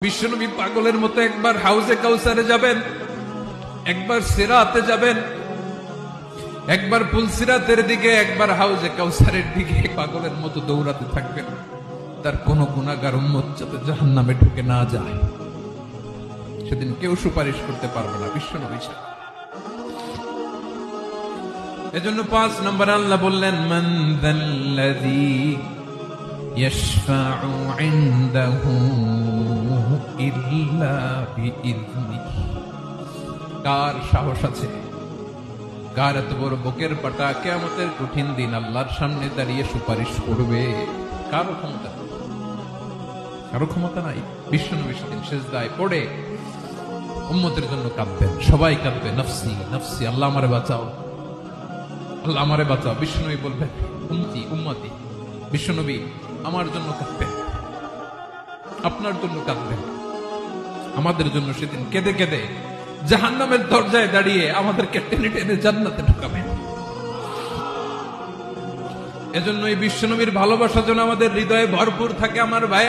বিশ্বনবী পাগলের মতো একবার হাউজে কাউসারে যাবেন, একবার সিরাতে যাবেন, একবার পুলসিরাতের দিকে, একবার হাউজে কাউসারের দিকে পাগলের মতো দৌড়াতে থাকবেন। তার কোন গুনাহগার উম্মত যাতে জাহান্নামে ঢুকে না যায়, সেদিন কেউ সুপারিশ করতে পারবে না বিশ্বনবী ছাড়া। এজন্য ৫ নম্বর আল্লাহ বললেন, মান যাল্লাযী ইয়াশফাউ ইনদাহু ইল্লা বিইযনিহি। কার সাহস আছে, কার এত বড় বুকের পাটা কিয়ামতের কঠিন দিন আল্লাহর সামনে দাঁড়িয়ে সুপারিশ করবে? কারো ক্ষমতা নেই, কারো ক্ষমতা নাই। বিশ্বনবী সেদিন সিজদায় পড়ে উম্মতের জন্য কাঁদবেন, সবাই কাঁদবে, নফসি নফসি, আল্লাহ আমারে বাঁচাও, আল্লাহ আমারে বাঁচাও। বিশ্বনবী বলবেন, উম্মতি উম্মতি। বিশ্বনবী আমার জন্য কাঁদবেন, আপনার জন্য কাঁদবেন, আমাদের জন্য সেদিন কেঁদে কেঁদে জাহান্নামের দরজায় দাঁড়িয়ে আমাদেরকে টেনে টেনে জান্নাতে ঢুকাবেন। এজন্য এই বিশ্বনবীর ভালোবাসা যেন আমাদের হৃদয়ে ভরপুর থাকে। আমার ভাই